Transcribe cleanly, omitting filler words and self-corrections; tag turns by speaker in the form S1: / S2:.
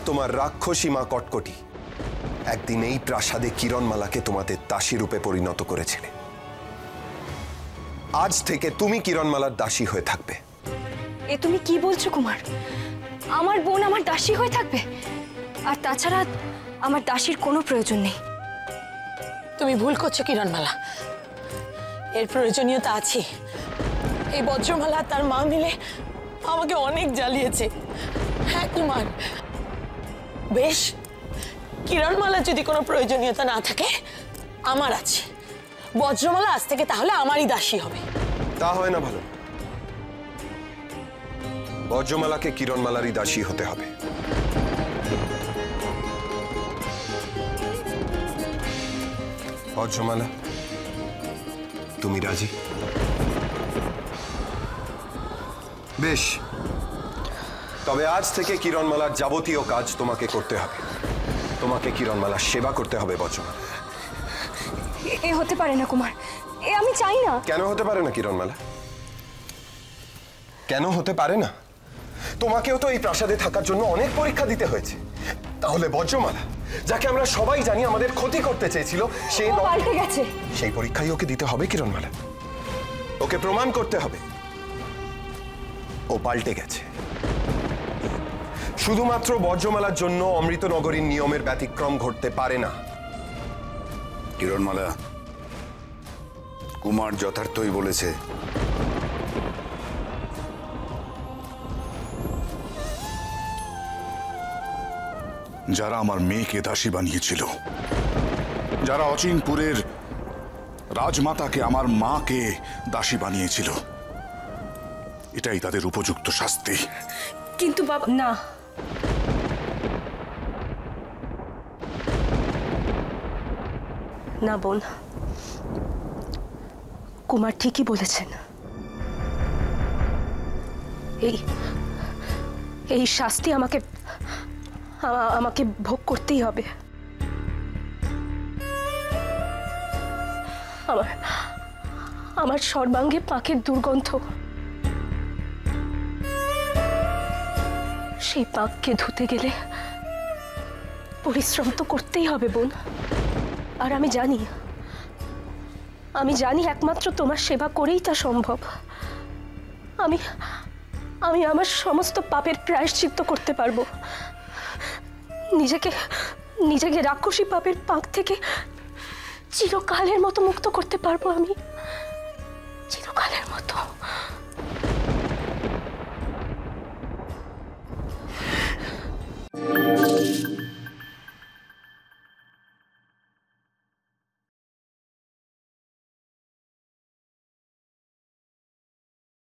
S1: তোমার রাক্ষসী মা কটকটি একদিন এই প্রাসাদে কিরণমালাকে তোমাদের দাসী রূপে পরিণত করেছিলে। আজ থেকে তুমি কিরণমালার দাসী হয়ে থাকবে।
S2: এ তুমি কি বলছো কুমার? আমার বোন আমার দাসী হয়ে থাকবে? আর তাছাড়া আমার দাসীর কোনো প্রয়োজন নেই।
S3: তুমি ভুল করছো কিরণমালা, এর প্রয়োজনীয়তা আছে। এই বজ্রমালা তার মা মিলে আমাকে অনেক জ্বালিয়েছে। হ্যাঁ কুমার, বেশ, কিরণমালা যদি কোনো প্রয়োজনীয়তা না থাকে, আমার আছে। বজ্রমালা আজ থেকে তাহলে আমারই দাসী হবে।
S1: তা হয় না ভালো। বজ্রমালাকে কিরণমালারই দাসী হতে হবে। বজ্রমালা, তুমি রাজি? বেশ, তবে আজ থেকে কিরণমালার যাবতীয় কাজ তোমাকে করতে হবে। তোমাকে কিরণমালার সেবা করতে হবে বজ্রমালা।
S2: এ হতে পারে না কুমার, এ আমি চাই না।
S1: কেন হতে পারে না কিরণমালা? কেন হতে পারে না? তোমাকেও তো এই প্রাসাদে থাকার জন্য অনেক পরীক্ষা দিতে হয়েছে। তাহলে বজ্রমালা, যাকে আমরা সবাই জানি আমাদের ক্ষতি করতে চেয়েছিল, সে
S2: পাল্টে গেছে।
S1: সেই পরীক্ষাই ওকে দিতে হবে কিরণমালা। ওকে প্রমাণ করতে হবে ও পাল্টে গেছে। শুধুমাত্র বজ্রমালার জন্য অমৃতনগরীর নিয়মের ব্যতিক্রম ঘটতে পারে না।
S4: কিরণমালা, কুমার যথার্থই বলেছে। যারা আমার মেয়েকে দাসী বানিয়েছিল, যারা অচিনপুরের রাজমাতাকে আমার মাকে দাসী বানিয়েছিল, এটাই তাদের উপযুক্ত শাস্তি।
S2: কিন্তু বাবা, না, না বোন, কুমার ঠিকই বলেছেন। এই শাস্তি আমাকে ভোগ করতেই হবে। আমার সর্বাঙ্গে পাকের দুর্গন্ধ, সেই পাককে ধুতে গেলে পরিশ্রম তো করতেই হবে বোন। আর আমি জানি একমাত্র তোমার সেবা করেই তা সম্ভব। আমি আমার সমস্ত পাপের প্রায়শ্চিত্ত করতে পারবো। নিজেকে রাক্ষসী পাপের পাক থেকে চিরকালের মতো মুক্ত করতে পারবো। আমি চিরকালের মতো।